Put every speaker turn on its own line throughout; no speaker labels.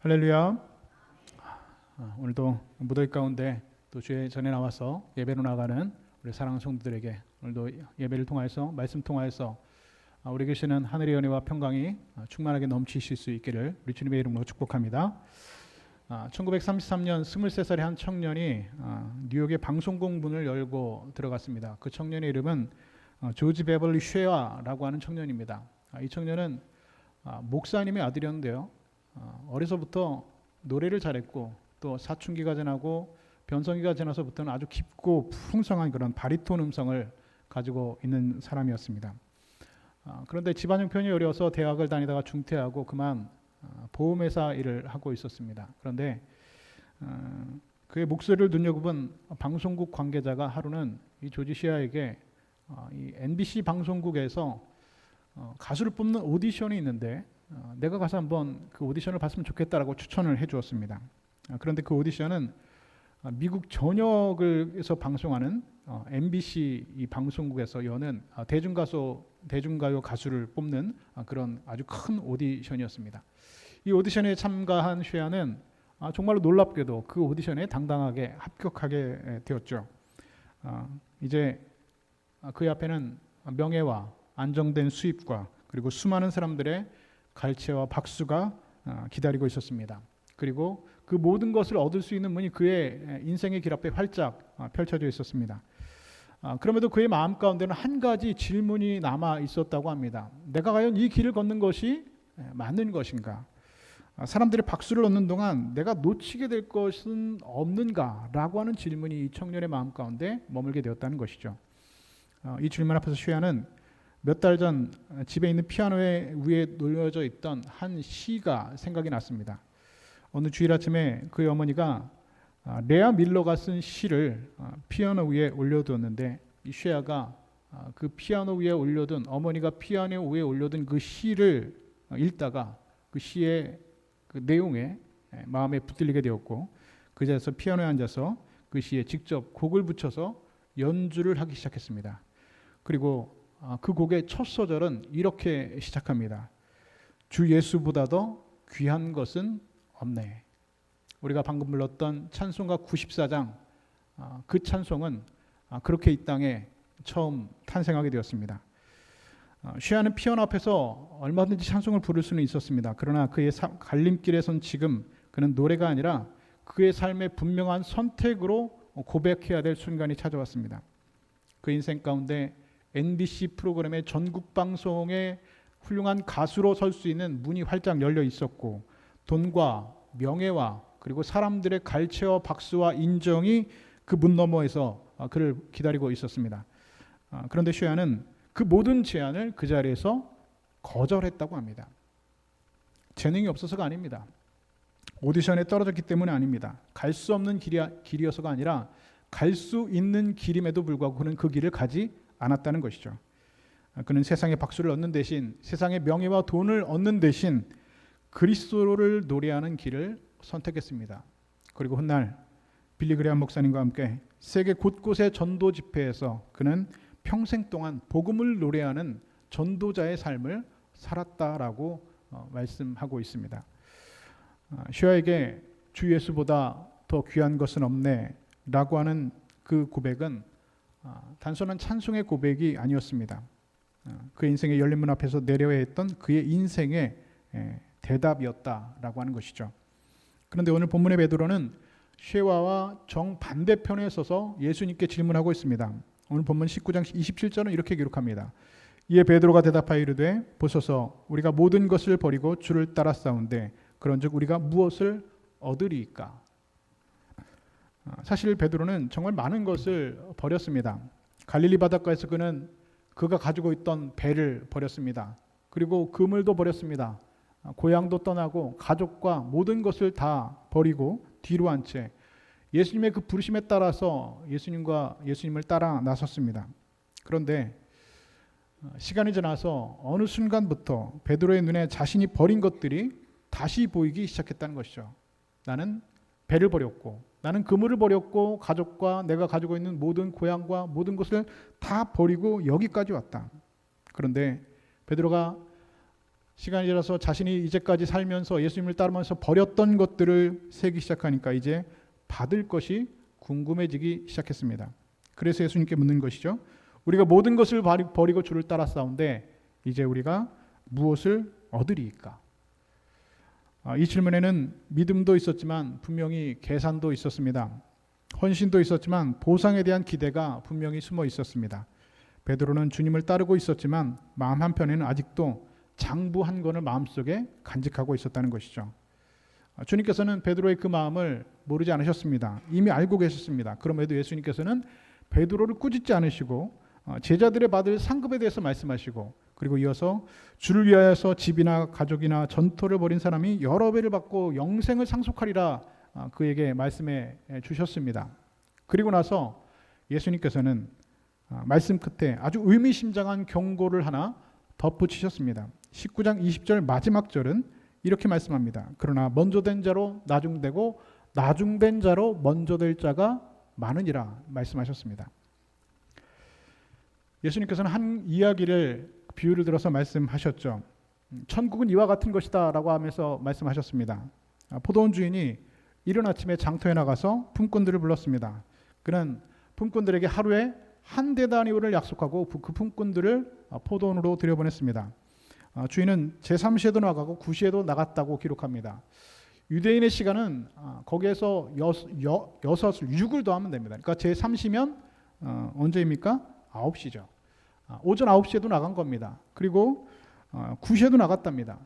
할렐루야. 오늘도 무더위 가운데 또 주의 전에 나와서 예배로 나가는 우리 사랑하는 성도들에게 오늘도 예배를 통하여서 말씀 통하여서 우리 계시는 하늘의 은혜와 평강이 충만하게 넘치실 수 있기를 우리 주님의 이름으로 축복합니다. 1933년 23살의 한 청년이 뉴욕의 방송국 문을 열고 들어갔습니다. 그 청년의 이름은 조지 베벌리 쉐아라고 하는 청년입니다. 이 청년은 목사님의 아들이었는데요. 어려서부터 노래를 잘했고 또 사춘기가 지나고 변성기가 지나서부터는 아주 깊고 풍성한 그런 바리톤 음성을 가지고 있는 사람이었습니다. 그런데 집안 형편이 어려워서 대학을 다니다가 중퇴하고 그만 보험회사 일을 하고 있었습니다. 그런데 그의 목소리를 눈여겨본 방송국 관계자가 하루는 이 조지 시아에게 이 NBC 방송국에서 가수를 뽑는 오디션이 있는데 내가 가서 한번 그 오디션을 봤으면 좋겠다라고 추천을 해주었습니다. 그런데 그 오디션은 미국 전역에서 방송하는 MBC 이 방송국에서 여는 대중가요 가수를 뽑는 그런 아주 큰 오디션이었습니다. 이 오디션에 참가한 쉐아는 정말로 놀랍게도 그 오디션에 당당하게 합격하게 되었죠. 이제 그 앞에는 명예와 안정된 수입과 그리고 수많은 사람들의 갈채와 박수가 기다리고 있었습니다. 그리고 그 모든 것을 얻을 수 있는 문이 그의 인생의 길 앞에 활짝 펼쳐져 있었습니다. 그럼에도 그의 마음 가운데는 한 가지 질문이 남아 있었다고 합니다. 내가 과연 이 길을 걷는 것이 맞는 것인가? 사람들의 박수를 얻는 동안 내가 놓치게 될 것은 없는가라고 하는 질문이 이 청년의 마음 가운데 머물게 되었다는 것이죠. 이 질문 앞에서 쉐아는 몇 달 전 집에 있는 피아노 위에 놓여져 있던 한 시가 생각이 났습니다. 어느 주일 아침에 그의 어머니가 레아 밀러가 쓴 시를 피아노 위에 올려두었는데 이 쉐아가 그 피아노 위에 올려둔 어머니가 피아노 위에 올려둔 그 시를 읽다가 그 시의 그 내용에 마음에 붙들리게 되었고 그 자리에서 피아노에 앉아서 그 시에 직접 곡을 붙여서 연주를 하기 시작했습니다. 그리고 그 곡의 첫 소절은 이렇게 시작합니다. 주 예수보다도 귀한 것은 없네. 우리가 방금 불렀던 찬송가 94장 그 찬송은 그렇게 이 땅에 처음 탄생하게 되었습니다. 쉐아는 피아노 앞에서 얼마든지 찬송을 부를 수는 있었습니다. 그러나 그의 갈림길에 선 지금 그는 노래가 아니라 그의 삶의 분명한 선택으로 고백해야 될 순간이 찾아왔습니다. 그 인생 가운데 NBC 프로그램의 전국 방송에 훌륭한 가수로 설 수 있는 문이 활짝 열려 있었고 돈과 명예와 그리고 사람들의 갈채와 박수와 인정이 그 문 너머에서 그를 기다리고 있었습니다. 그런데 쉐아는 그 모든 제안을 그 자리에서 거절했다고 합니다. 재능이 없어서가 아닙니다. 오디션에 떨어졌기 때문에 아닙니다. 갈 수 없는 길이어서가 아니라 갈 수 있는 길임에도 불구하고 그는 그 길을 가지 않았다는 것이죠. 그는 세상의 박수를 얻는 대신 세상의 명예와 돈을 얻는 대신 그리스도를 노래하는 길을 선택했습니다. 그리고 훗날 빌리 그레엄 목사님과 함께 세계 곳곳의 전도 집회에서 그는 평생 동안 복음을 노래하는 전도자의 삶을 살았다라고 말씀하고 있습니다. 쉐아에게 주 예수보다 더 귀한 것은 없네 라고 하는 그 고백은 단순한 찬송의 고백이 아니었습니다. 그 인생의 열린 문 앞에서 내려야 했던 그의 인생의 대답이었다라고 하는 것이죠. 그런데 오늘 본문의 베드로는 쉐아와 정반대편에 서서 예수님께 질문하고 있습니다. 오늘 본문 19장 27절은 이렇게 기록합니다. 이에 베드로가 대답하여 이르되 보소서 우리가 모든 것을 버리고 주를 따라 싸운데 그런즉 우리가 무엇을 얻으리이까? 사실 베드로는 정말 많은 것을 버렸습니다. 갈릴리 바닷가에서 그는 그가 가지고 있던 배를 버렸습니다. 그리고 그물도 버렸습니다. 고향도 떠나고 가족과 모든 것을 다 버리고 뒤로 한 채 예수님의 그 부르심에 따라서 예수님을 따라 나섰습니다. 그런데 시간이 지나서 어느 순간부터 베드로의 눈에 자신이 버린 것들이 다시 보이기 시작했다는 것이죠. 나는 배를 버렸고 나는 그물을 버렸고 가족과 내가 가지고 있는 모든 고향과 모든 것을 다 버리고 여기까지 왔다. 그런데 베드로가 시간이 지나서 자신이 이제까지 살면서 예수님을 따르면서 버렸던 것들을 세기 시작하니까 이제 받을 것이 궁금해지기 시작했습니다. 그래서 예수님께 묻는 것이죠. 우리가 모든 것을 버리고 주를 따랐사온데 이제 우리가 무엇을 얻으리이까? 이 질문에는 믿음도 있었지만 분명히 계산도 있었습니다. 헌신도 있었지만 보상에 대한 기대가 분명히 숨어 있었습니다. 베드로는 주님을 따르고 있었지만 마음 한편에는 아직도 장부 한 권을 마음속에 간직하고 있었다는 것이죠. 주님께서는 베드로의 그 마음을 모르지 않으셨습니다. 이미 알고 계셨습니다. 그럼에도 예수님께서는 베드로를 꾸짖지 않으시고 제자들의 받을 상급에 대해서 말씀하시고 그리고 이어서 주를 위하여서 집이나 가족이나 전토를 벌인 사람이 여러 배를 받고 영생을 상속하리라 그에게 말씀해 주셨습니다. 그리고 나서 예수님께서는 말씀 끝에 아주 의미심장한 경고를 하나 덧붙이셨습니다. 19장 20절 마지막 절은 이렇게 말씀합니다. 그러나 먼저 된 자로 나중되고 나중된 자로 먼저 될 자가 많으니라 말씀하셨습니다. 예수님께서는 한 이야기를 비유를 들어서 말씀하셨죠. 천국은 이와 같은 것이다 라고 하면서 말씀하셨습니다. 포도원 주인이 이른 아침에 장터에 나가서 품꾼들을 불렀습니다. 그는 품꾼들에게 하루에 한 데나리온을 약속하고 그 품꾼들을 포도원으로 들여보냈습니다. 주인은 제3시에도 나가고 9시에도 나갔다고 기록합니다. 유대인의 시간은 거기에서 6을 더하면 됩니다. 그러니까 제3시면 언제입니까? 9시죠. 오전 9시에도 나간 겁니다. 그리고 9시에도 나갔답니다.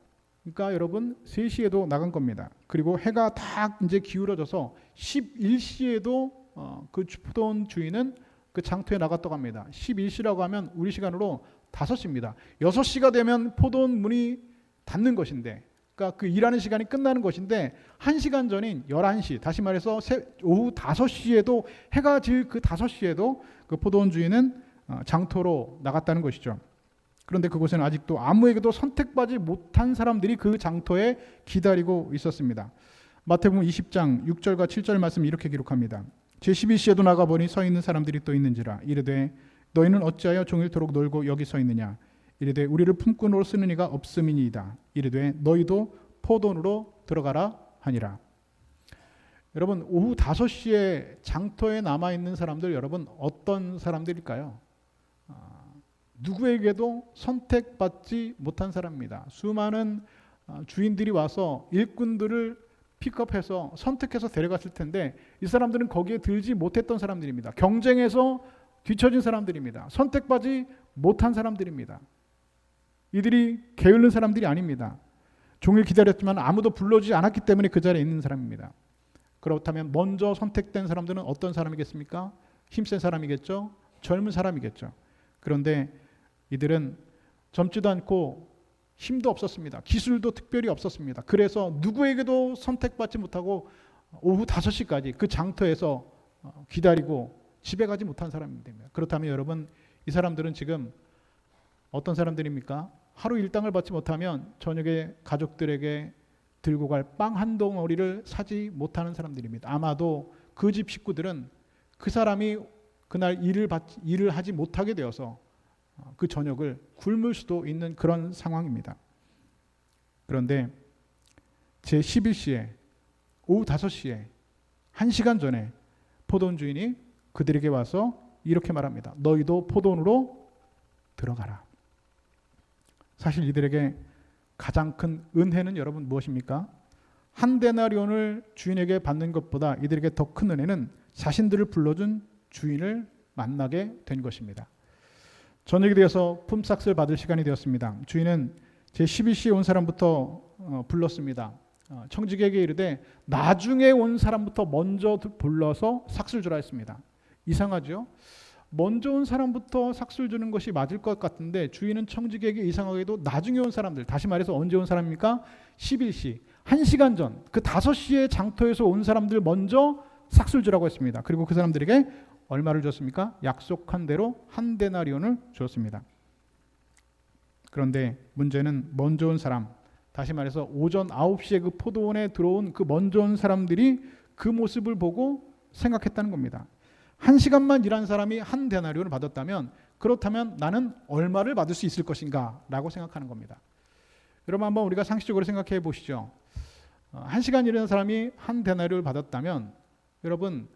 그러니까 여러분 3시에도 나간 겁니다. 그리고 해가 다 이제 기울어져서 11시에도 그 포도원 주인은 그 장터에 나갔다고 합니다. 11시라고 하면 우리 시간으로 5시입니다. 6시가 되면 포도원 문이 닫는 것인데, 그러니까 그 일하는 시간이 끝나는 것인데 1시간 전인 11시, 다시 말해서 오후 5시에도 해가 질 그 5시에도 그 포도원 주인은 장터로 나갔다는 것이죠. 그런데 그곳에는 아직도 아무에게도 선택받지 못한 사람들이 그 장터에 기다리고 있었습니다. 마태복음 20장 6절과 7절 말씀 이렇게 기록합니다. 제12시에도 나가보니 서 있는 사람들이 또 있는지라 이르되 너희는 어찌하여 종일토록 놀고 여기 서 있느냐 이르되 우리를 품꾼으로 쓰는 이가 없음이니이다. 이르되 너희도 포도원으로 들어가라 하니라. 여러분 오후 5시에 장터에 남아있는 사람들 여러분 어떤 사람들일까요? 누구에게도 선택받지 못한 사람입니다. 수많은 주인들이 와서 일꾼들을 픽업해서 선택해서 데려갔을 텐데 이 사람들은 거기에 들지 못했던 사람들입니다. 경쟁에서 뒤처진 사람들입니다. 선택받지 못한 사람들입니다. 이들이 게으른 사람들이 아닙니다. 종일 기다렸지만 아무도 불러주지 않았기 때문에 그 자리에 있는 사람입니다. 그렇다면 먼저 선택된 사람들은 어떤 사람이겠습니까? 힘센 사람이겠죠? 젊은 사람이겠죠. 그런데 이들은 젊지도 않고 힘도 없었습니다. 기술도 특별히 없었습니다. 그래서 누구에게도 선택받지 못하고 오후 5시까지 그 장터에서 기다리고 집에 가지 못한 사람입니다. 그렇다면 여러분 이 사람들은 지금 어떤 사람들입니까? 하루 일당을 받지 못하면 저녁에 가족들에게 들고 갈 빵 한 덩어리를 사지 못하는 사람들입니다. 아마도 그 집 식구들은 그 사람이 그날 일을 하지 못하게 되어서 그 저녁을 굶을 수도 있는 그런 상황입니다. 그런데 제11시에 오후 5시에 1시간 전에 포도원 주인이 그들에게 와서 이렇게 말합니다. 너희도 포도원으로 들어가라. 사실 이들에게 가장 큰 은혜는 여러분 무엇입니까? 한 데나리온을 주인에게 받는 것보다 이들에게 더 큰 은혜는 자신들을 불러준 주인을 만나게 된 것입니다. 저녁이 되어서 품삯을 받을 시간이 되었습니다. 주인은 제11시에 온 사람부터 불렀습니다. 청지기에게 이르되 나중에 온 사람부터 먼저 불러서 삭슬 주라 했습니다. 이상하죠? 먼저 온 사람부터 삭슬 주는 것이 맞을 것 같은데 주인은 청지기에게 이상하게도 나중에 온 사람들, 다시 말해서 언제 온 사람입니까? 11시, 1시간 전, 그 5시에 장터에서 온 사람들 먼저 삭슬 주라고 했습니다. 그리고 그 사람들에게 얼마를 줬습니까? 약속한 대로 한 데나리온을 주었습니다. 그런데 문제는 먼저 온 사람, 다시 말해서 오전 9시에 그 포도원에 들어온 그 먼저 온 사람들이 그 모습을 보고 생각했다는 겁니다. 1시간만 일한 사람이 한 데나리온을 받았다면 그렇다면 나는 얼마를 받을 수 있을 것인가 라고 생각하는 겁니다. 여러분 한번 우리가 상식적으로 생각해 보시죠. 1시간 일하는 사람이 한 데나리온을 받았다면 여러분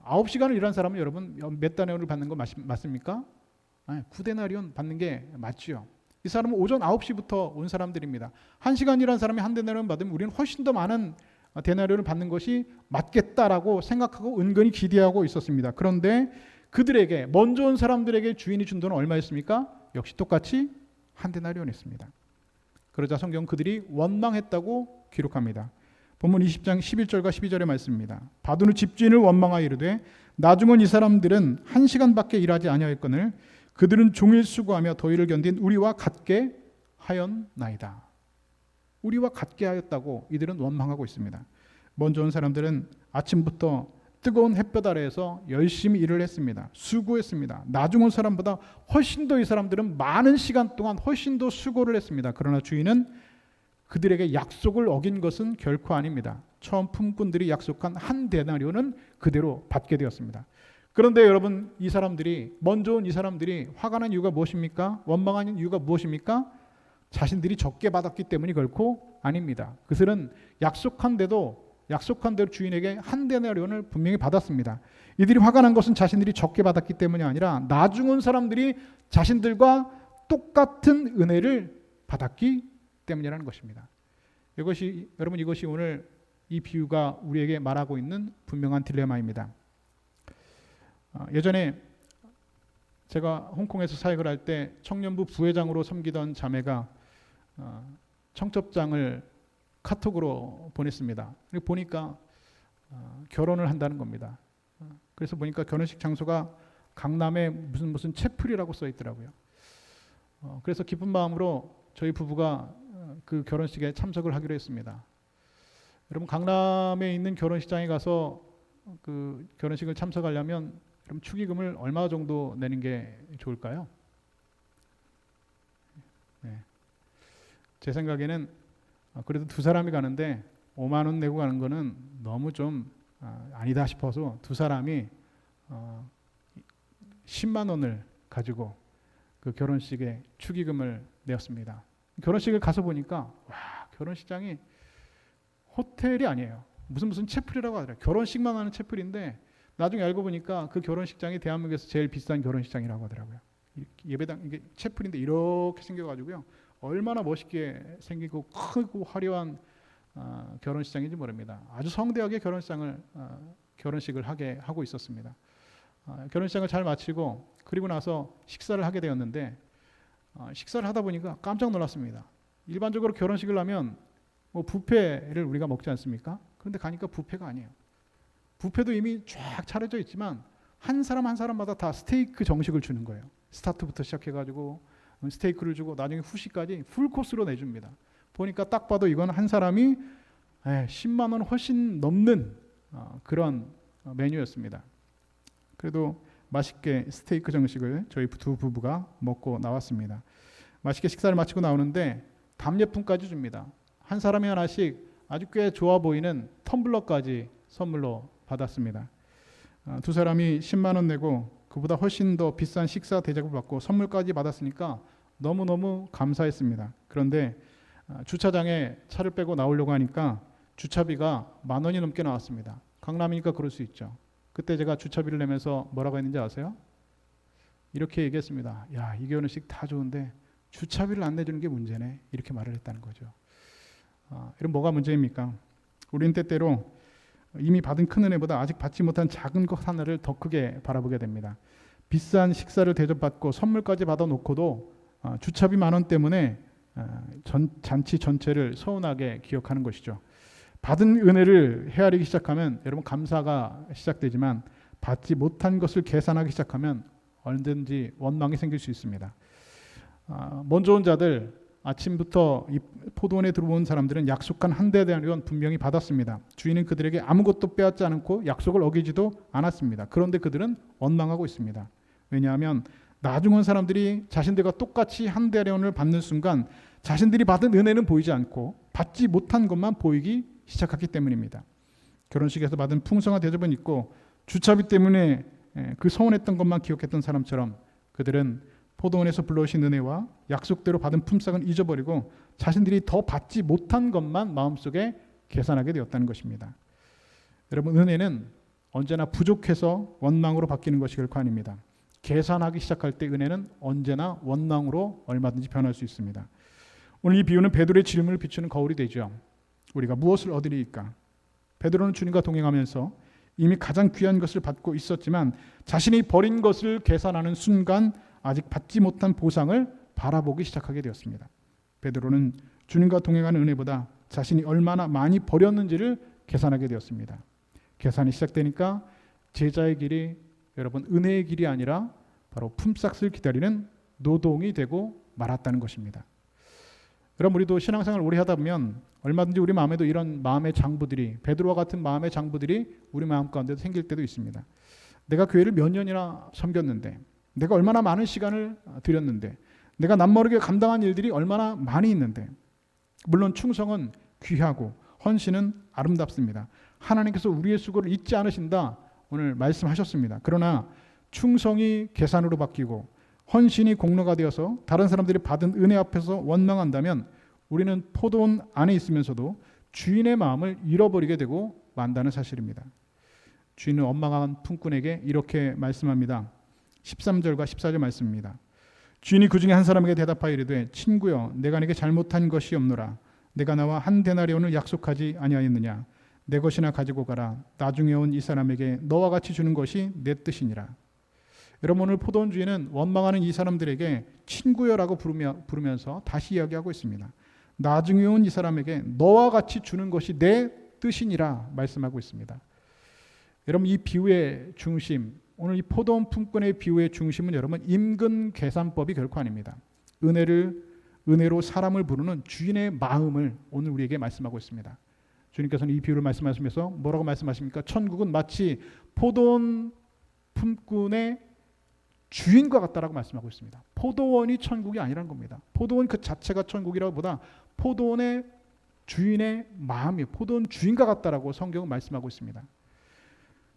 9시간을 일한 사람은 여러분 몇 데나리온을 받는 거 맞습니까? 9데나리온 받는 게 맞지요. 이 사람은 오전 9시부터 온 사람들입니다. 1시간 일한 사람이 한 데나리온 받으면 우리는 훨씬 더 많은 데나리온을 받는 것이 맞겠다라고 생각하고 은근히 기대하고 있었습니다. 그런데 그들에게 먼저 온 사람들에게 주인이 준 돈은 얼마였습니까? 역시 똑같이 한 데나리온이었습니다. 그러자 성경 그들이 원망했다고 기록합니다. 본문 20장 11절과 12절의 말씀입니다. 받은 후 집주인을 원망하여 이르되 나중은 이 사람들은 1시간밖에 일하지 아니하였거늘 그들은 종일 수고하며 더위를 견딘 우리와 같게 하였나이다. 우리와 같게 하였다고 이들은 원망하고 있습니다. 먼저 온 사람들은 아침부터 뜨거운 햇볕 아래에서 열심히 일을 했습니다. 수고했습니다. 나중 온 사람보다 훨씬 더 이 사람들은 많은 시간 동안 훨씬 더 수고를 했습니다. 그러나 주인은 그들에게 약속을 어긴 것은 결코 아닙니다. 처음 품꾼들이 약속한 한 데나리온은 그대로 받게 되었습니다. 그런데 여러분 이 사람들이 먼저 온 이 사람들이 화가 난 이유가 무엇입니까? 원망하는 이유가 무엇입니까? 자신들이 적게 받았기 때문이 결코 아닙니다. 그들은 약속한 대로 주인에게 한 데나리온을 분명히 받았습니다. 이들이 화가 난 것은 자신들이 적게 받았기 때문이 아니라 나중 온 사람들이 자신들과 똑같은 은혜를 받았기 때문이라는 것입니다. 이것이 오늘 이 비유가 우리에게 말하고 있는 분명한 딜레마입니다. 예전에 제가 홍콩에서 사역을 할 때 청년부 부회장으로 섬기던 자매가 청첩장을 카톡으로 보냈습니다. 보니까 결혼을 한다는 겁니다. 그래서 보니까 결혼식 장소가 강남에 무슨 채플이라고 써 있더라고요. 그래서 기쁜 마음으로 저희 부부가 그 결혼식에 참석을 하기로 했습니다. 여러분 강남에 있는 결혼식장에 가서 그 결혼식을 참석하려면 그럼 축의금을 얼마 정도 내는 게 좋을까요? 네. 제 생각에는 그래도 두 사람이 가는데 5만 원 내고 가는 거는 너무 좀 아니다 싶어서 두 사람이 10만 원을 가지고 그 결혼식에 축의금을 내었습니다. 결혼식을 가서 보니까 와, 결혼식장이 호텔이 아니에요. 무슨 채플이라고 하더라고요. 결혼식만 하는 채플인데 나중에 알고 보니까 그 결혼식장이 대한민국에서 제일 비싼 결혼식장이라고 하더라고요. 예배당 이게 채플인데 이렇게 생겨가지고요. 얼마나 멋있게 생기고 크고 화려한 결혼식장인지 모릅니다. 아주 성대하게 결혼식을 하게 하고 있었습니다. 결혼식장을 잘 마치고 그리고 나서 식사를 하게 되었는데 식사를 하다 보니까 깜짝 놀랐습니다. 일반적으로 결혼식을 하면 뭐 뷔페를 우리가 먹지 않습니까? 그런데 가니까 뷔페가 아니에요. 뷔페도 이미 쫙 차려져 있지만 한 사람 한 사람마다 다 스테이크 정식을 주는 거예요. 스타트부터 시작해가지고 스테이크를 주고 나중에 후식까지 풀코스로 내줍니다. 보니까 딱 봐도 이건 한 사람이 10만 원 훨씬 넘는 그런 메뉴였습니다. 그래도 맛있게 스테이크 정식을 저희 두 부부가 먹고 나왔습니다. 맛있게 식사를 마치고 나오는데 답례품까지 줍니다. 한 사람이 하나씩 아주 꽤 좋아 보이는 텀블러까지 선물로 받았습니다. 두 사람이 10만 원 내고 그보다 훨씬 더 비싼 식사 대접을 받고 선물까지 받았으니까 너무너무 감사했습니다. 그런데 주차장에 차를 빼고 나오려고 하니까 주차비가 10,000원이 넘게 나왔습니다. 강남이니까 그럴 수 있죠. 그때 제가 주차비를 내면서 뭐라고 했는지 아세요? 이렇게 얘기했습니다. 야, 이 결혼식 다 좋은데 주차비를 안 내주는 게 문제네. 이렇게 말을 했다는 거죠. 이런 뭐가 문제입니까? 우리는 때때로 이미 받은 큰 은혜보다 아직 받지 못한 작은 것 하나를 더 크게 바라보게 됩니다. 비싼 식사를 대접받고 선물까지 받아놓고도 주차비 10,000원 때문에 잔치 전체를 서운하게 기억하는 것이죠. 받은 은혜를 헤아리기 시작하면 여러분 감사가 시작되지만 받지 못한 것을 계산하기 시작하면 언제든지 원망이 생길 수 있습니다. 먼저 온 자들 아침부터 이 포도원에 들어온 사람들은 약속한 한 데나리온 분명히 받았습니다. 주인은 그들에게 아무것도 빼앗지 않고 약속을 어기지도 않았습니다. 그런데 그들은 원망하고 있습니다. 왜냐하면 나중 온 사람들이 자신들과 똑같이 한 데나리온을 받는 순간 자신들이 받은 은혜는 보이지 않고 받지 못한 것만 보이기 시작했기 때문입니다. 결혼식에서 받은 풍성한 대접은 있고 주차비 때문에 그 서운했던 것만 기억했던 사람처럼 그들은 포도원에서 불러오신 은혜와 약속대로 받은 품삯은 잊어버리고 자신들이 더 받지 못한 것만 마음속에 계산하게 되었다는 것입니다. 여러분, 은혜는 언제나 부족해서 원망으로 바뀌는 것이 결코 아닙니다. 계산하기 시작할 때 은혜는 언제나 원망으로 얼마든지 변할 수 있습니다. 오늘 이 비유는 베드로의 질문을 비추는 거울이 되죠. 우리가 무엇을 얻으리이까? 베드로는 주님과 동행하면서 이미 가장 귀한 것을 받고 있었지만 자신이 버린 것을 계산하는 순간 아직 받지 못한 보상을 바라보기 시작하게 되었습니다. 베드로는 주님과 동행하는 은혜보다 자신이 얼마나 많이 버렸는지를 계산하게 되었습니다. 계산이 시작되니까 제자의 길이 여러분 은혜의 길이 아니라 바로 품삯을 기다리는 노동이 되고 말았다는 것입니다. 여러분, 우리도 신앙생활 오래 하다 보면 얼마든지 우리 마음에도 이런 마음의 장부들이, 베드로와 같은 마음의 장부들이 우리 마음 가운데도 생길 때도 있습니다. 내가 교회를 몇 년이나 섬겼는데, 내가 얼마나 많은 시간을 들였는데, 내가 남모르게 감당한 일들이 얼마나 많이 있는데, 물론 충성은 귀하고 헌신은 아름답습니다. 하나님께서 우리의 수고를 잊지 않으신다 오늘 말씀하셨습니다. 그러나 충성이 계산으로 바뀌고 헌신이 공로가 되어서 다른 사람들이 받은 은혜 앞에서 원망한다면 우리는 포도원 안에 있으면서도 주인의 마음을 잃어버리게 되고 만다는 사실입니다. 주인은 원망한 품꾼에게 이렇게 말씀합니다. 13절과 14절 말씀입니다. 주인이 그 중에 한 사람에게 대답하여 이르되 친구여 내가 네게 잘못한 것이 없노라. 내가 나와 한 데나리온을 약속하지 아니하였느냐. 내 것이나 가지고 가라. 나중에 온 이 사람에게 너와 같이 주는 것이 내 뜻이니라. 여러분, 오늘 포도원 주인은 원망하는 이 사람들에게 친구여라고 부르면서 다시 이야기하고 있습니다. 나중에 온 이 사람에게 너와 같이 주는 것이 내 뜻이니라 말씀하고 있습니다. 여러분, 이 비유의 중심, 오늘 이 포도원 품꾼의 비유의 중심은 여러분 임금 계산법이 결코 아닙니다. 은혜로 사람을 부르는 주인의 마음을 오늘 우리에게 말씀하고 있습니다. 주님께서는 이 비유를 말씀하시면서 뭐라고 말씀하십니까? 천국은 마치 포도원 품꾼의 주인과 같다라고 말씀하고 있습니다. 포도원이 천국이 아니라는 겁니다. 포도원 그 자체가 천국이라고 보다 포도원의 주인의 마음이 포도원 주인과 같다라고 성경은 말씀하고 있습니다.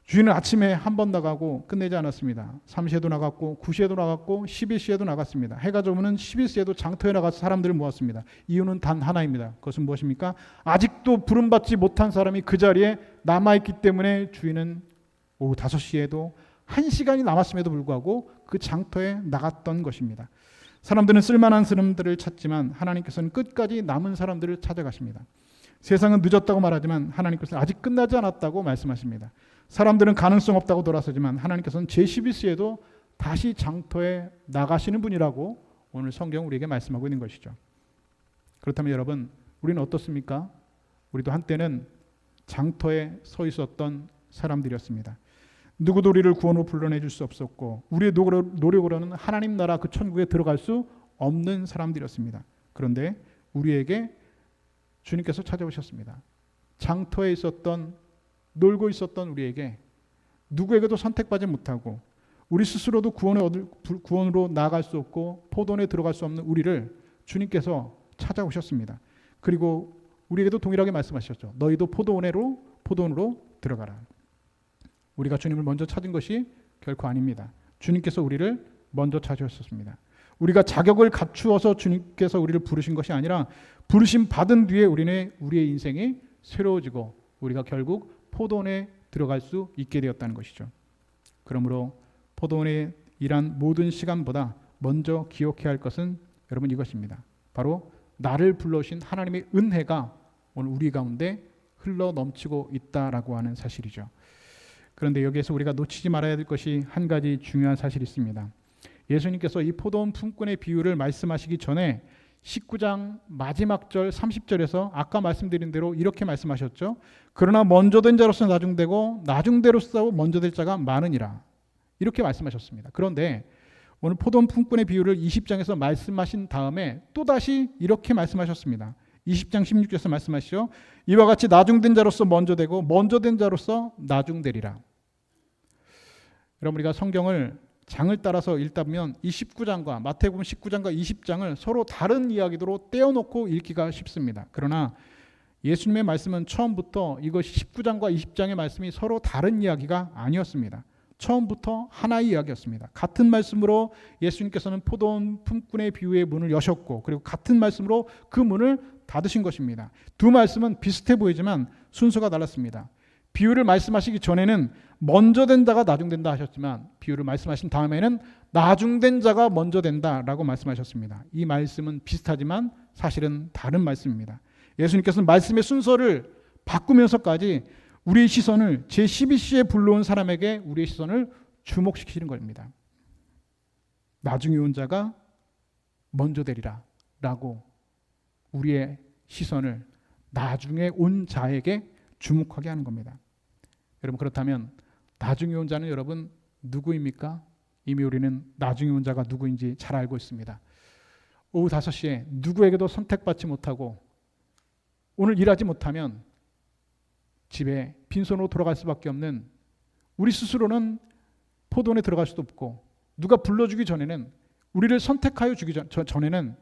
주인은 아침에 한 번 나가고 끝내지 않았습니다. 3시에도 나갔고 9시에도 나갔고 11시에도 나갔습니다. 해가 저무는 11시에도 장터에 나가서 사람들을 모았습니다. 이유는 단 하나입니다. 그것은 무엇입니까? 아직도 부름받지 못한 사람이 그 자리에 남아있기 때문에 주인은 오후 5시에도 1시간이 남았음에도 불구하고 그 장터에 나갔던 것입니다. 사람들은 쓸만한 사람들을 찾지만 하나님께서는 끝까지 남은 사람들을 찾아가십니다. 세상은 늦었다고 말하지만 하나님께서는 아직 끝나지 않았다고 말씀하십니다. 사람들은 가능성 없다고 돌아서지만 하나님께서는 제11시에도 다시 장터에 나가시는 분이라고 오늘 성경 우리에게 말씀하고 있는 것이죠. 그렇다면 여러분, 우리는 어떻습니까? 우리도 한때는 장터에 서 있었던 사람들이었습니다. 누구도 우리를 구원으로 불러내줄 수 없었고 우리의 노력으로는 하나님 나라 그 천국에 들어갈 수 없는 사람들이었습니다. 그런데 우리에게 주님께서 찾아오셨습니다. 장터에 놀고 있었던 우리에게 누구에게도 선택받지 못하고 우리 스스로도 구원으로 나아갈 수 없고 포도원에 들어갈 수 없는 우리를 주님께서 찾아오셨습니다. 그리고 우리에게도 동일하게 말씀하셨죠. 너희도 포도원으로 들어가라. 우리가 주님을 먼저 찾은 것이 결코 아닙니다. 주님께서 우리를 먼저 찾으셨습니다. 우리가 자격을 갖추어서 주님께서 우리를 부르신 것이 아니라 부르심 받은 뒤에 우리의 인생이 새로워지고 우리가 결국 포도원에 들어갈 수 있게 되었다는 것이죠. 그러므로 포도원에 일한 모든 시간보다 먼저 기억해야 할 것은 여러분 이것입니다. 바로 나를 불러주신 하나님의 은혜가 오늘 우리 가운데 흘러 넘치고 있다라고 하는 사실이죠. 그런데 여기에서 우리가 놓치지 말아야 될 것이 한 가지 중요한 사실이 있습니다. 예수님께서 이 포도원 품꾼의 비유를 말씀하시기 전에 19장 마지막 절 30절에서 아까 말씀드린 대로 이렇게 말씀하셨죠. 그러나 먼저 된 자로서 나중되고 나중대로서 먼저 될 자가 많으니라. 이렇게 말씀하셨습니다. 그런데 오늘 포도원 품꾼의 비유를 20장에서 말씀하신 다음에 또다시 이렇게 말씀하셨습니다. 20장 16절에서 말씀하시죠. 이와 같이 나중된 자로서 먼저 되고 먼저 된 자로서 나중되리라. 여러분, 우리가 성경을 장을 따라서 읽다 보면 이 19장과 마태복음 19장과 20장을 서로 다른 이야기로 떼어놓고 읽기가 쉽습니다. 그러나 예수님의 말씀은 처음부터 이것이 19장과 20장의 말씀이 서로 다른 이야기가 아니었습니다. 처음부터 하나의 이야기였습니다. 같은 말씀으로 예수님께서는 포도원 품꾼의 비유의 문을 여셨고, 그리고 같은 말씀으로 그 문을 닫으신 것입니다. 두 말씀은 비슷해 보이지만 순서가 달랐습니다. 비유를 말씀하시기 전에는 먼저 된 자가 나중된다 하셨지만, 비유를 말씀하신 다음에는 나중된 자가 먼저 된다라고 말씀하셨습니다. 이 말씀은 비슷하지만 사실은 다른 말씀입니다. 예수님께서는 말씀의 순서를 바꾸면서까지 우리의 시선을 제12시에 불러온 사람에게 우리의 시선을 주목시키는 겁니다. 나중에 온 자가 먼저 되리라 라고 우리의 시선을 나중에 온 자에게 주목하게 하는 겁니다. 여러분, 그렇다면 나중에 온 자는 여러분 누구입니까? 이미 우리는 나중에 온 자가 누구인지 잘 알고 있습니다. 오후 5시에 누구에게도 선택받지 못하고 오늘 일하지 못하면 집에 빈손으로 돌아갈 수밖에 없는, 우리 스스로는 포도원에 들어갈 수도 없고 누가 불러주기 전에는, 우리를 선택하여 주기 전에는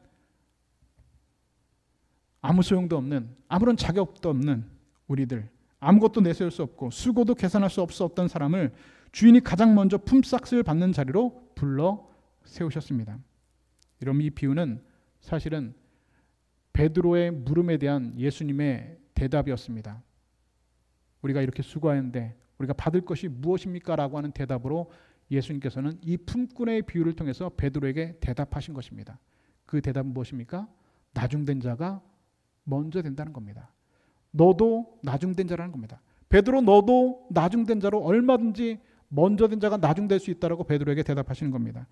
아무 소용도 없는, 아무런 자격도 없는 우리들, 아무것도 내세울 수 없고 수고도 계산할 수 없었던 사람을 주인이 가장 먼저 품삯을 받는 자리로 불러 세우셨습니다. 여러분, 이 비유는 사실은 베드로의 물음에 대한 예수님의 대답이었습니다. 우리가 이렇게 수고하는데 우리가 받을 것이 무엇입니까? 라고 하는 대답으로 예수님께서는 이 품꾼의 비유를 통해서 베드로에게 대답하신 것입니다. 그 대답은 무엇입니까? 나중된 자가 먼저 된다는 겁니다. 너도 나중된 자라는 겁니다. 베드로, 너도 나중된 자로 얼마든지 먼저 된 자가 나중될 수 있다라고 베드로에게 대답하시는 겁니다.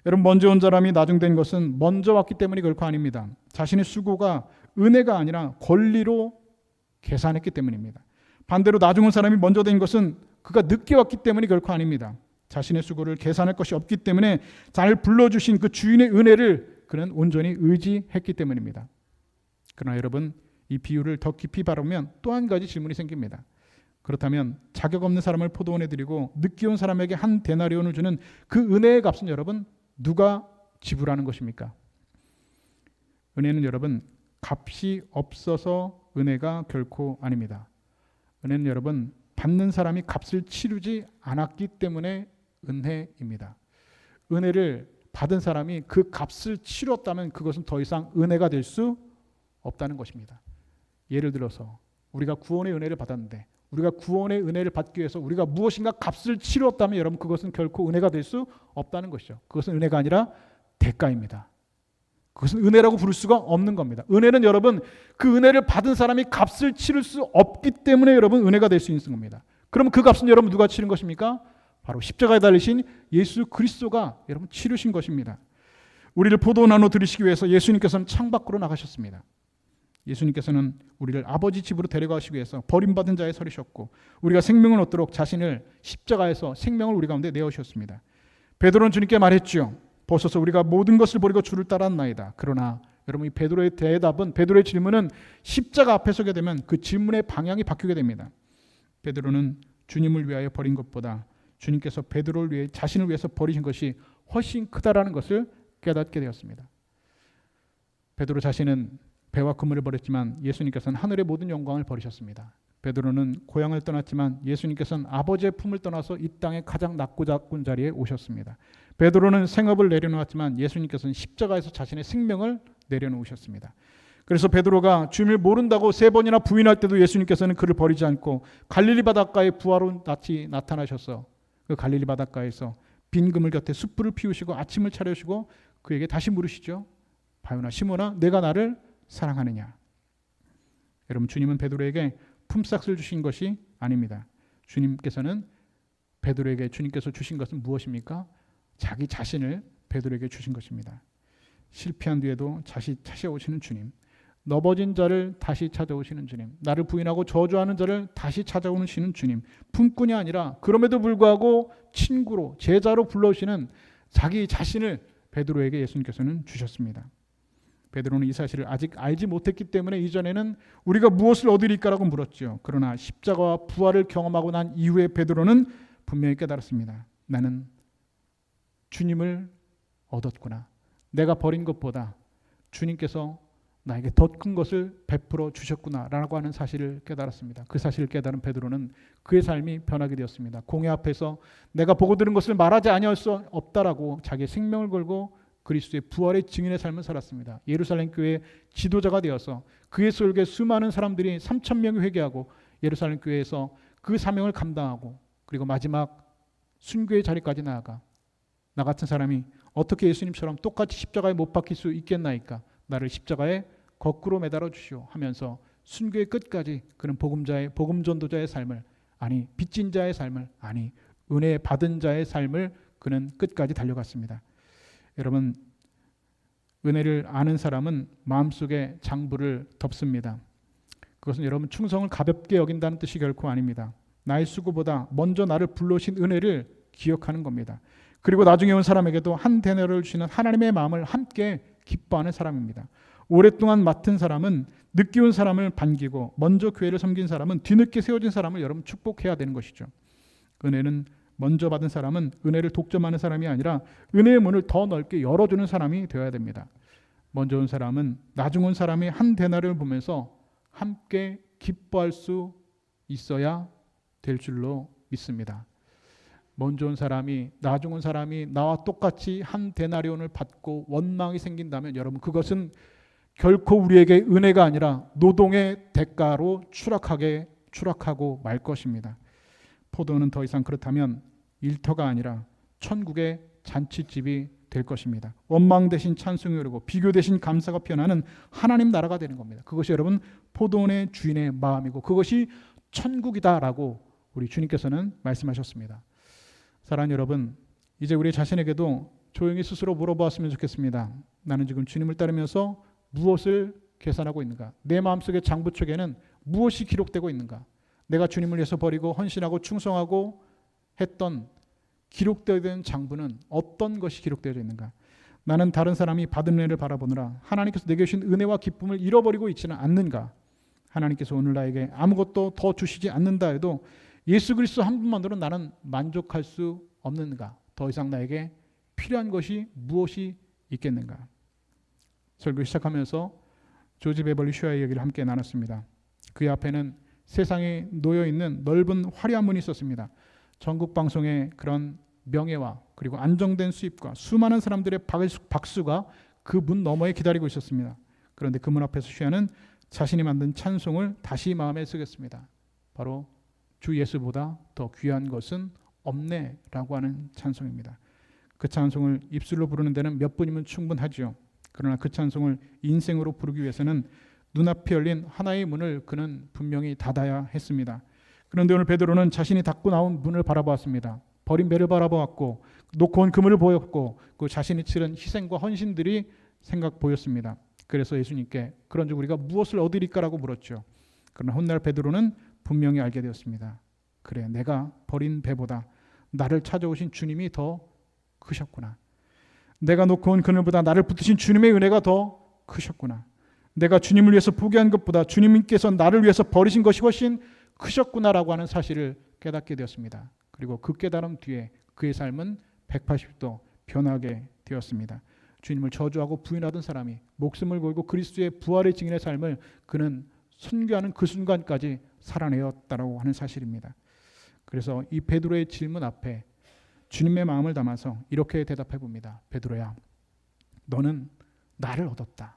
여러분, 먼저 온 사람이 나중된 것은 먼저 왔기 때문이 결코 아닙니다. 자신의 수고가 은혜가 아니라 권리로 계산했기 때문입니다. 반대로 나중 온 사람이 먼저 된 것은 그가 늦게 왔기 때문이 결코 아닙니다. 자신의 수고를 계산할 것이 없기 때문에 잘 불러주신 그 주인의 은혜를 그는 온전히 의지했기 때문입니다. 그러나 여러분, 이 비유를 더 깊이 바라보면 또 한 가지 질문이 생깁니다. 그렇다면 자격 없는 사람을 포도원에 들이고 늦게 온 사람에게 한 데나리온을 주는 그 은혜의 값은 여러분 누가 지불하는 것입니까? 은혜는 여러분 값이 없어서 은혜가 결코 아닙니다. 은혜는 여러분 받는 사람이 값을 치르지 않았기 때문에 은혜입니다. 은혜를 받은 사람이 그 값을 치렀다면 그것은 더 이상 은혜가 될 수 없다는 것입니다. 예를 들어서 우리가 구원의 은혜를 받았는데, 우리가 구원의 은혜를 받기 위해서 우리가 무엇인가 값을 치렀다면 여러분 그것은 결코 은혜가 될 수 없다는 것이죠. 그것은 은혜가 아니라 대가입니다. 그것은 은혜라고 부를 수가 없는 겁니다. 은혜는 여러분 그 은혜를 받은 사람이 값을 치를 수 없기 때문에 여러분 은혜가 될 수 있는 겁니다. 그러면 그 값은 여러분 누가 치른 것입니까? 바로 십자가에 달리신 예수 그리스도가 여러분 치르신 것입니다. 우리를 포도원 안으로 들이시기 위해서 예수님께서는 창밖으로 나가셨습니다. 예수님께서는 우리를 아버지 집으로 데려가시기 위해서 버림받은 자에 서리셨고, 우리가 생명을 얻도록 자신을 십자가에서 생명을 우리 가운데 내어주셨습니다. 베드로는 주님께 말했죠. 보소서 우리가 모든 것을 버리고 주를 따랐나이다. 그러나 여러분, 이 베드로의 대답은, 베드로의 질문은 십자가 앞에 서게 되면 그 질문의 방향이 바뀌게 됩니다. 베드로는 주님을 위하여 버린 것보다 주님께서 베드로를 위해, 자신을 위해서 버리신 것이 훨씬 크다라는 것을 깨닫게 되었습니다. 베드로 자신은 배와 그물을 버렸지만 예수님께서는 하늘의 모든 영광을 버리셨습니다. 베드로는 고향을 떠났지만 예수님께서는 아버지의 품을 떠나서 이 땅의 가장 낮고 작은 자리에 오셨습니다. 베드로는 생업을 내려놓았지만 예수님께서는 십자가에서 자신의 생명을 내려놓으셨습니다. 그래서 베드로가 주님을 모른다고 3번이나 부인할 때도 예수님께서는 그를 버리지 않고 갈릴리 바닷가에 부하로 나타나셔서 그 갈릴리 바닷가에서 빈 그물 곁에 숯불을 피우시고 아침을 차려주시고 그에게 다시 물으시죠. 바요나 시몬아, 내가 나를 사랑하느냐? 여러분, 주님은 베드로에게 품삯을 주신 것이 아닙니다. 주님께서는 베드로에게 주님께서 주신 것은 무엇입니까? 자기 자신을 베드로에게 주신 것입니다. 실패한 뒤에도 다시 찾아오시는 주님, 넘어진 자를 다시 찾아오시는 주님, 나를 부인하고 저주하는 자를 다시 찾아오시는 주님, 품꾼이 아니라 그럼에도 불구하고 친구로, 제자로 불러오시는 자기 자신을 베드로에게 예수님께서는 주셨습니다. 베드로는 이 사실을 아직 알지 못했기 때문에 이전에는 우리가 무엇을 얻으리까라고 물었죠. 그러나 십자가와 부활을 경험하고 난 이후에 베드로는 분명히 깨달았습니다. 나는 주님을 얻었구나. 내가 버린 것보다 주님께서 나에게 더 큰 것을 베풀어 주셨구나라고 하는 사실을 깨달았습니다. 그 사실을 깨달은 베드로는 그의 삶이 변하게 되었습니다. 공회 앞에서 내가 보고 들은 것을 말하지 아니할 수 없다라고 자기의 생명을 걸고 그리스도의 부활의 증인의 삶을 살았습니다. 예루살렘 교회의 지도자가 되어서 그의 설교에 수많은 사람들이 3,000명이 회개하고 예루살렘 교회에서 그 사명을 감당하고 그리고 마지막 순교의 자리까지 나아가 나 같은 사람이 어떻게 예수님처럼 똑같이 십자가에 못 박힐 수 있겠나이까? 나를 십자가에 거꾸로 매달아 주시오 하면서 순교의 끝까지 그는 복음 전도자의 삶을, 아니 빚진 자의 삶을, 아니 은혜 받은 자의 삶을 그는 끝까지 달려갔습니다. 여러분, 은혜를 아는 사람은 마음속에 장부를 덮습니다. 그것은 여러분 충성을 가볍게 여긴다는 뜻이 결코 아닙니다. 나의 수고보다 먼저 나를 불러오신 은혜를 기억하는 겁니다. 그리고 나중에 온 사람에게도 한 데나리온을 주시는 하나님의 마음을 함께 기뻐하는 사람입니다. 오랫동안 맡은 사람은 늦게 온 사람을 반기고 먼저 교회를 섬긴 사람은 뒤늦게 세워진 사람을 여러분 축복해야 되는 것이죠. 은혜는 먼저 받은 사람은 은혜를 독점하는 사람이 아니라 은혜의 문을 더 넓게 열어주는 사람이 되어야 됩니다. 먼저 온 사람은 나중 온 사람이 한 데나리온을 보면서 함께 기뻐할 수 있어야 될 줄로 믿습니다. 먼저 온 사람이 나중 온 사람이 나와 똑같이 한 데나리온을 받고 원망이 생긴다면 여러분 그것은 결코 우리에게 은혜가 아니라 노동의 대가로 추락하고 말 것입니다. 포도는 더 이상 그렇다면 일터가 아니라 천국의 잔치집이 될 것입니다. 원망 대신 찬송이 오르고 비교 대신 감사가 피어나는 하나님 나라가 되는 겁니다. 그것이 여러분 포도원의 주인의 마음이고 그것이 천국이다라고 우리 주님께서는 말씀하셨습니다. 사랑하는 여러분, 이제 우리 자신에게도 조용히 스스로 물어보았으면 좋겠습니다. 나는 지금 주님을 따르면서 무엇을 계산하고 있는가? 내 마음속의 장부책에는 무엇이 기록되고 있는가? 내가 주님을 위해서 버리고 헌신하고 충성하고 했던 기록되어야 되는 장부는 어떤 것이 기록되어 있는가? 나는 다른 사람이 받은 은혜를 바라보느라 하나님께서 내게 주신 은혜와 기쁨을 잃어버리고 있지는 않는가? 하나님께서 오늘 나에게 아무것도 더 주시지 않는다 해도 예수 그리스도 한 분만으로 나는 만족할 수 없는가? 더 이상 나에게 필요한 것이 무엇이 있겠는가? 설교 시작하면서 조지 베벌리 슈아의 얘기를 함께 나눴습니다. 그 앞에는 세상에 놓여있는 넓은 화려한 문이 있었습니다. 전국 방송의 그런 명예와 그리고 안정된 수입과 수많은 사람들의 박수가 그 문 너머에 기다리고 있었습니다. 그런데 그 문 앞에서 슈아는 자신이 만든 찬송을 다시 마음에 쓰겠습니다. 바로 주 예수보다 더 귀한 것은 없네 라고 하는 찬송입니다. 그 찬송을 입술로 부르는 데는 몇 분이면 충분하죠. 그러나 그 찬송을 인생으로 부르기 위해서는 눈앞에 열린 하나의 문을 그는 분명히 닫아야 했습니다. 그런데 오늘 베드로는 자신이 닫고 나온 문을 바라보았습니다. 버린 배를 바라보았고 놓고 온 그물을 보였고 그 자신이 치른 희생과 헌신들이 생각 보였습니다. 그래서 예수님께 그런즉 우리가 무엇을 얻으리까라고 물었죠. 그러나 훗날 베드로는 분명히 알게 되었습니다. 그래, 내가 버린 배보다 나를 찾아오신 주님이 더 크셨구나. 내가 놓고 온 그늘보다 나를 붙드신 주님의 은혜가 더 크셨구나. 내가 주님을 위해서 포기한 것보다 주님께서 나를 위해서 버리신 것이 훨씬 크셨구나라고 하는 사실을 깨닫게 되었습니다. 그리고 그 깨달음 뒤에 그의 삶은 180도 변하게 되었습니다. 주님을 저주하고 부인하던 사람이 목숨을 걸고 그리스도의 부활의 증인의 삶을 그는 순교하는 그 순간까지 살아내었다라고 하는 사실입니다. 그래서 이 베드로의 질문 앞에 주님의 마음을 담아서 이렇게 대답해 봅니다. 베드로야, 너는 나를 얻었다.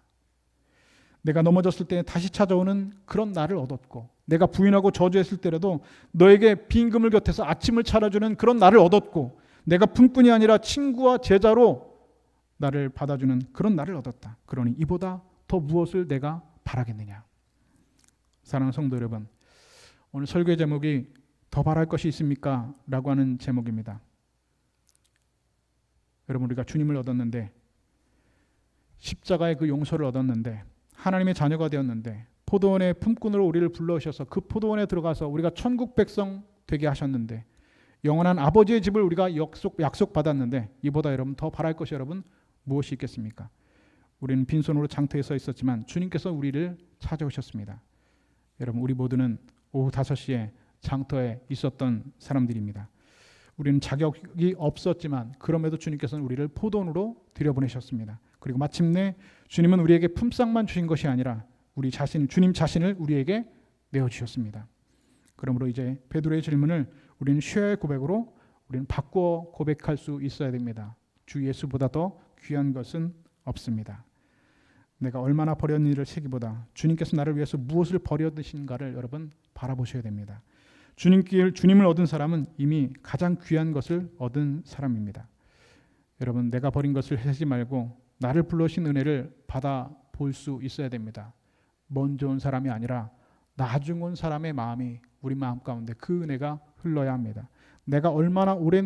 내가 넘어졌을 때 다시 찾아오는 그런 나를 얻었고 내가 부인하고 저주했을 때라도 너에게 빈 그물 곁에서 아침을 차려주는 그런 나를 얻었고 내가 품꾼이 아니라 친구와 제자로 나를 받아주는 그런 나를 얻었다. 그러니 이보다 더 무엇을 내가 바라겠느냐. 사랑하는 성도 여러분, 오늘 설교의 제목이 더 바랄 것이 있습니까? 라고 하는 제목입니다. 여러분, 우리가 주님을 얻었는데 십자가의 그 용서를 얻었는데 하나님의 자녀가 되었는데 포도원의 품꾼으로 우리를 불러오셔서 그 포도원에 들어가서 우리가 천국 백성 되게 하셨는데 영원한 아버지의 집을 우리가 약속받았는데 이보다 여러분 더 바랄 것이 여러분 무엇이 있겠습니까? 우리는 빈손으로 장터에 서 있었지만 주님께서 우리를 찾아오셨습니다. 여러분, 우리 모두는 오후 5시에 장터에 있었던 사람들입니다. 우리는 자격이 없었지만 그럼에도 주님께서는 우리를 포도원으로 들여보내셨습니다. 그리고 마침내 주님은 우리에게 품삯만 주신 것이 아니라 주님 자신을 우리에게 내어주셨습니다. 그러므로 이제 베드로의 질문을 우리는 쉐어의 고백으로 우리는 바꾸어 고백할 수 있어야 됩니다. 주 예수보다 더 귀한 것은 없습니다. 내가 얼마나 버렸는지를 세기보다 주님께서 나를 위해서 무엇을 버려두신가를 여러분 바라보셔야 됩니다. 주님을 얻은 사람은 이미 가장 귀한 것을 얻은 사람입니다. 여러분, 내가 버린 것을 하지 말고 나를 불러신 은혜를 받아볼 수 있어야 됩니다. 먼저 온 사람이 아니라 나중 온 사람의 마음이 우리 마음 가운데 그 은혜가 흘러야 합니다. 내가 얼마나 오래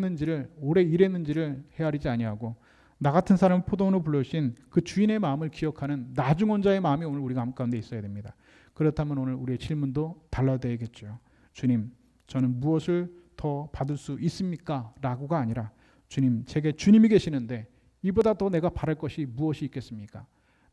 일했는지를 헤아리지 아니하고 나 같은 사람을 포도원으로 불러주신 그 주인의 마음을 기억하는 나중 온 자의 마음이 오늘 우리 마음 가운데 있어야 됩니다. 그렇다면 오늘 우리의 질문도 달라져야겠죠. 주님, 저는 무엇을 더 받을 수 있습니까? 라고가 아니라 주님, 제게 주님이 계시는데 이보다 더 내가 바랄 것이 무엇이 있겠습니까?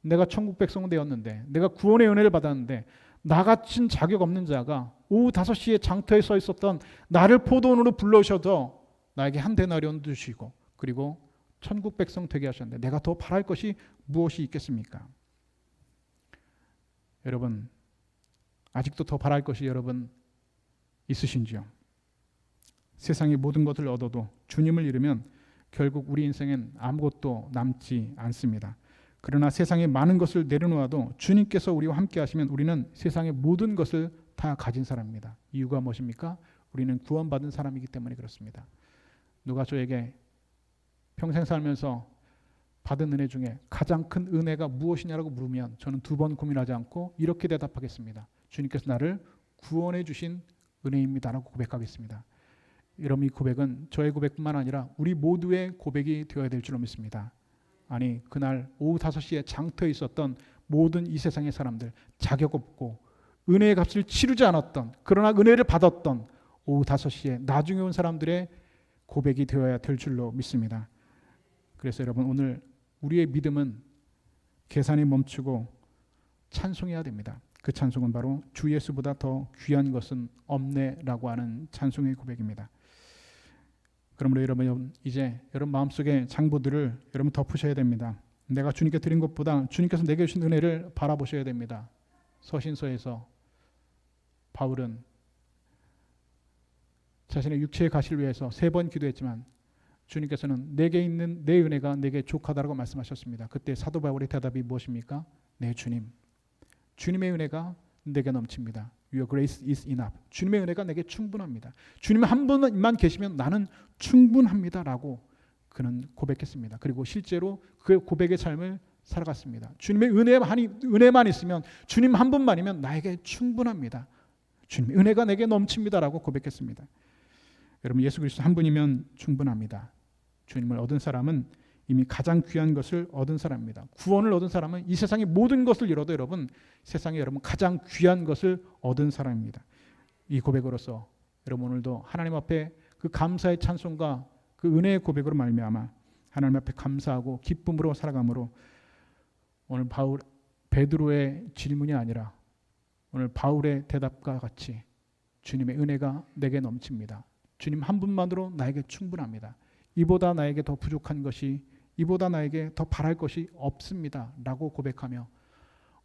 내가 천국 백성 되었는데, 내가 구원의 은혜를 받았는데 나 같은 자격 없는 자가 오후 5시에 장터에 서 있었던 나를 포도원으로 불러셔서 나에게 한 데나리온 주시고 그리고 천국 백성 되게 하셨는데 내가 더 바랄 것이 무엇이 있겠습니까? 여러분, 아직도 더 바랄 것이 여러분 있으신지요? 세상의 모든 것을 얻어도 주님을 잃으면 결국 우리 인생엔 아무것도 남지 않습니다. 그러나 세상의 많은 것을 내려놓아도 주님께서 우리와 함께 하시면 우리는 세상의 모든 것을 다 가진 사람입니다. 이유가 무엇입니까? 우리는 구원받은 사람이기 때문에 그렇습니다. 누가 저에게 평생 살면서 받은 은혜 중에 가장 큰 은혜가 무엇이냐라고 물으면 저는 2번 고민하지 않고 이렇게 대답하겠습니다. 주님께서 나를 구원해 주신 은혜입니다라고 고백하겠습니다. 여러분, 이 고백은 저의 고백뿐만 아니라 우리 모두의 고백이 되어야 될 줄로 믿습니다. 아니, 그날 오후 5시에 장터에 있었던 모든 이 세상의 사람들, 자격 없고 은혜의 값을 치르지 않았던, 그러나 은혜를 받았던 오후 5시에 나중에 온 사람들의 고백이 되어야 될 줄로 믿습니다. 그래서 여러분, 오늘 우리의 믿음은 계산이 멈추고 찬송해야 됩니다. 그 찬송은 바로 주 예수보다 더 귀한 것은 없네라고 하는 찬송의 고백입니다. 그러므로 여러분, 이제 여러분 마음속의 장부들을 여러분 덮으셔야 됩니다. 내가 주님께 드린 것보다 주님께서 내게 주신 은혜를 바라보셔야 됩니다. 서신서에서 바울은 자신의 육체의 가시를 위해서 3번 기도했지만 주님께서는 내게 있는 내 은혜가 내게 족하다라고 말씀하셨습니다. 그때 사도 바울의 대답이 무엇입니까? 네, 주님. 주님의 은혜가 내게 넘칩니다. Your grace is enough. 주님의 은혜가 내게 충분합니다. 주님 한 분만 계시면 나는 충분합니다라고 그는 고백했습니다. 그리고 실제로 그 고백의 삶을 살아갔습니다. 주님의 은혜만 있으면, 주님 한 분만이면 나에게 충분합니다. 주님의 은혜가 내게 넘칩니다라고 고백했습니다. 여러분, 예수 그리스도 한 분이면 충분합니다. 주님을 얻은 사람은 이미 가장 귀한 것을 얻은 사람입니다. 구원을 얻은 사람은 이 세상의 모든 것을 잃어도 여러분, 세상에 여러분 가장 귀한 것을 얻은 사람입니다. 이 고백으로서 여러분 오늘도 하나님 앞에 그 감사의 찬송과 그 은혜의 고백으로 말미암아 하나님 앞에 감사하고 기쁨으로 살아감으로 오늘 베드로의 질문이 아니라 오늘 바울의 대답과 같이 주님의 은혜가 내게 넘칩니다. 주님 한 분만으로 나에게 충분합니다. 이보다 나에게 더 부족한 것이, 이보다 나에게 더 바랄 것이 없습니다 라고 고백하며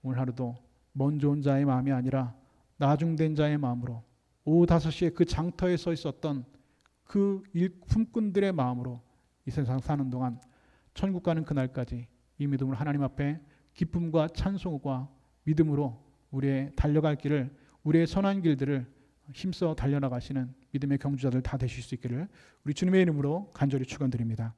오늘 하루도 먼저 온 자의 마음이 아니라 나중된 자의 마음으로 오후 5시에 그 장터에 서 있었던 그 일품꾼들의 마음으로 이 세상 사는 동안 천국 가는 그날까지 이 믿음으로 하나님 앞에 기쁨과 찬송과 믿음으로 우리의 달려갈 길을, 우리의 선한 길들을 힘써 달려나가시는 믿음의 경주자들 다 되실 수 있기를 우리 주님의 이름으로 간절히 축원드립니다.